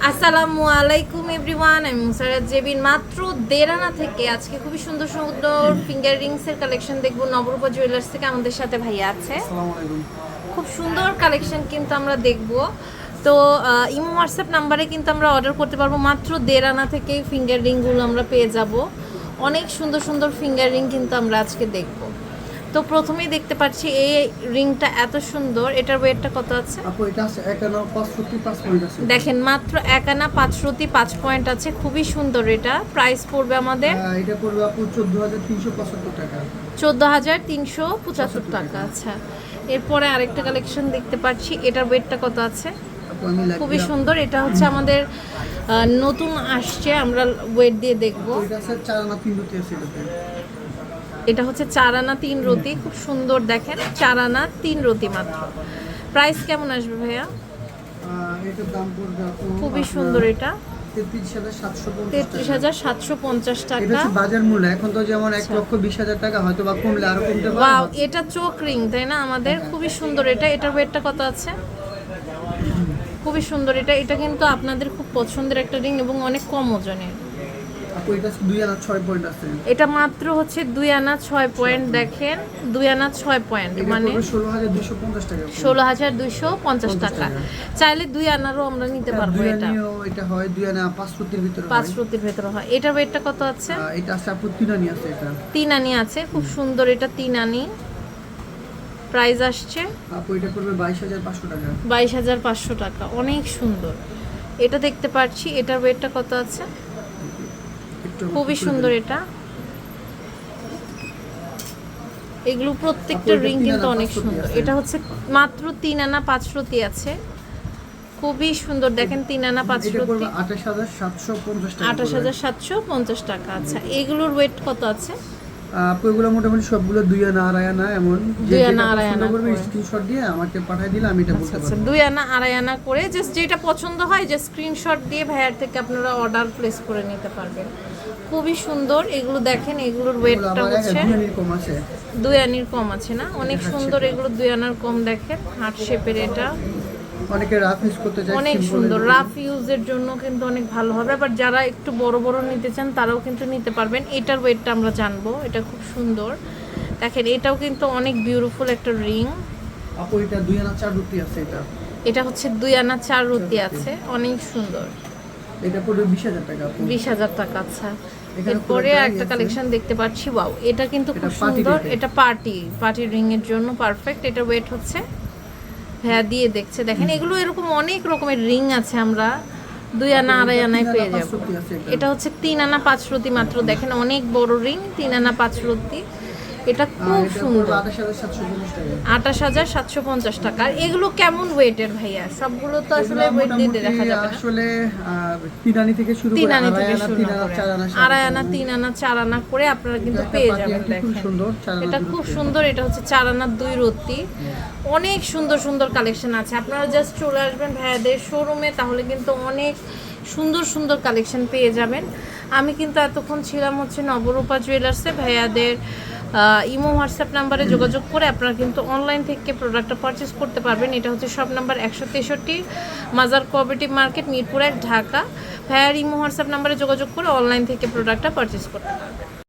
আসসালামু আলাইকুম এভরিওয়ান, আমি মুসারাত জেবিন। মাত্র দেরানা থেকে আজকে খুবই সুন্দর সুন্দর ফিঙ্গার রিংসের কালেকশন দেখবো নবরূপা জুয়েলার্স থেকে। আমাদের সাথে ভাইয়া আছে, খুব সুন্দর কালেকশন কিন্তু আমরা দেখব। তো ইমো হোয়াটসঅ্যাপ নাম্বারে কিন্তু আমরা অর্ডার করতে পারবো। মাত্র দেরানা থেকেই ফিঙ্গার রিংগুলো আমরা পেয়ে যাব। অনেক সুন্দর সুন্দর ফিঙ্গার রিং কিন্তু আমরা আজকে দেখব। তো প্রথমেই দেখতে পাচ্ছি এই রিংটা এত সুন্দর। এটার ওয়েটটা কত আছে আপু? এটা আছে 1 আনা 5 পয়েন্ট আছে। দেখেন মাত্র 1 আনা 5 পয়েন্ট আছে, খুবই সুন্দর। এটা প্রাইস পড়বে আমাদের এটা পড়বে আপু 14375 টাকা। 14375 টাকা। আচ্ছা, এরপরে আরেকটা কালেকশন দেখতে পাচ্ছি। এটার ওয়েটটা কত আছে? খুবই সুন্দর। এটা হচ্ছে আমাদের নতুন আসছে, আমরা ওয়েট দিয়ে দেখব। এটা আছে 4 আনা 3 রতি আছে এটাতে। এটা হচ্ছে 4 আনা 3 রতি, খুব সুন্দর। দেখেন 4 আনা 3 রতি মাত্র। প্রাইস কেমন আসবে ভাইয়া? এটার দাম পড়বে আপু খুবই সুন্দর। এটা 33750 টাকা। 33750 এটা টাকা হচ্ছে বাজার মূল্য। এখন তো যেমন 1,20,000 টাকা, হয়তো বা কমলে আরো কমতে পারে। ওয়াও, এটা চোখ রিং তাই না আমাদের? খুবই সুন্দর। এটার ওয়েটটা কত আছে? খুবই সুন্দর। এটা কিন্তু আপনাদের খুব পছন্দের একটা রিং এবং অনেক কম ওজনের। আপু এটা 2 আনা 6 পয়েন্ট আছে। এটা মাত্র হচ্ছে 2 আনা 6 পয়েন্ট। দেখেন 2 আনা 6 পয়েন্ট মানে 16250 টাকা। 16250 টাকা। চাইলে 2 আনারও আমরা নিতে পারবো। এটা হয় 2 আনা 5 রতির ভিতরে হয়। 5 রতির ভিতরে হয়। এটার ওয়েটটা কত আছে? এটা আছে আপু 3 আনি আছে। এটা 3 আনি আছে, খুব সুন্দর। এটা 3 আনি। প্রাইস আসছে আপু এটা পড়বে 22500 টাকা। 22500 টাকা, অনেক সুন্দর। এটা দেখতে পাচ্ছি। এটার ওয়েটটা কত আছে? খুবই সুন্দর। এটা এগুলো প্রত্যেকটা রিং কিন্তু অনেক সুন্দর। এটা হচ্ছে মাত্র 3 আনা 5 রতি আছে, খুবই সুন্দর। দেখেন 3 আনা 5 রতি 28750 টাকা। 28750 টাকা। আচ্ছা, এগুলোর ওয়েট কত আছে? আপু এগুলো মোটামুটি সবগুলো 2 আনা আড়াই আনা এমন। 2 আনা আড়াই আনা করে স্ক্রিনশট দিয়ে আমাকে পাঠিয়ে দিলে আমি এটা বলতে আচ্ছা, পারবো। 2 আনা আড়াই আনা করে জাস্ট যেটা পছন্দ হয় যে স্ক্রিনশট দিয়ে ভাইয়ার থেকে আপনারা অর্ডার প্লেস করে নিতে পারবেন। খুবই সুন্দর এগুলো। দেখেন এগুলোর ওয়েটটা হচ্ছে 2 আনির কম আছে। 2 আনির কম আছে না? অনেক সুন্দর এগুলো। 2 আনার কম। দেখেন হার্ট শেপের। এটা অনেকে রাফ ইউজ করতে চায়, অনেক সুন্দর। রাফ ইউজের জন্য কিন্তু অনেক ভালো হবে। আবার যারা একটু বড় বড় নিতে চান তারাও কিন্তু নিতে পারবেন। এটার ওয়েটটা আমরা জানবো। এটা খুব সুন্দর। দেখেন এটাও কিন্তু অনেক বিউটিফুল একটা রিং। আপু এটা 2 আনা 4 রুটি আছে। এটা হচ্ছে 2 আনা 4 রতি আছে, অনেক সুন্দর। এটা পড়বে 20000 টাকা আপু। 20000 টাকা। আচ্ছা, এখানে এরপরে একটা কালেকশন দেখতে পাচ্ছি। ওয়াও, এটা কিন্তু খুব সুন্দর। এটা পার্টি রিং এর জন্য পারফেক্ট। এটা ওয়েট হচ্ছে, হ্যাঁ দিয়ে দেখছে। দেখেন এগুলো এরকম অনেক রকমের রিং আছে, আমরা 2 আনা আড়াই আনায় পেয়ে যাবো। এটা হচ্ছে 3 আনা 5 রতি মাত্র। দেখেন অনেক বড় রিং, 3 আনা 5 রতি। এটা খুব সুন্দর। 28750 টাকা। আর এগুলো কেমন ওয়েটের ভাইয়া? সবগুলো তো আসলে ওয়েট দিয়ে দেখা যাবে না। আসলে 3 আনি থেকে শুরু করে আড়াই আনা 3 আনা 4 আনা করে আপনারা কিন্তু পেয়ে যাবেন। দেখেন এটা খুব সুন্দর। এটা হচ্ছে 4 আনা 2 রতি। অনেক সুন্দর সুন্দর কালেকশন আছে। আপনারা জাস্ট চলে আসবেন ভাইয়াদের শোরুমে, তাহলে কিন্তু অনেক সুন্দর সুন্দর কালেকশন পেয়ে যাবেন। আমি কিন্তু এতক্ষণ ছিলাম হচ্ছে নবরূপা জুয়েলার্সে। ভাইয়াদের ইমো হোয়াটসঅ্যাপ নাম্বারে যোগাযোগ করে আপনারা কিন্তু অনলাইন থেকে প্রোডাক্টটা পারচেস করতে পারবেন। এটা হচ্ছে শপ নাম্বার 163, মাজার কোঅপারেটিভ মার্কেট, মিরপুর 1, ঢাকা। ভাইয়ার ইমো হোয়াটসঅ্যাপ নাম্বারে যোগাযোগ করে অনলাইন থেকে প্রোডাক্টটা পারচেস করতে পারবেন।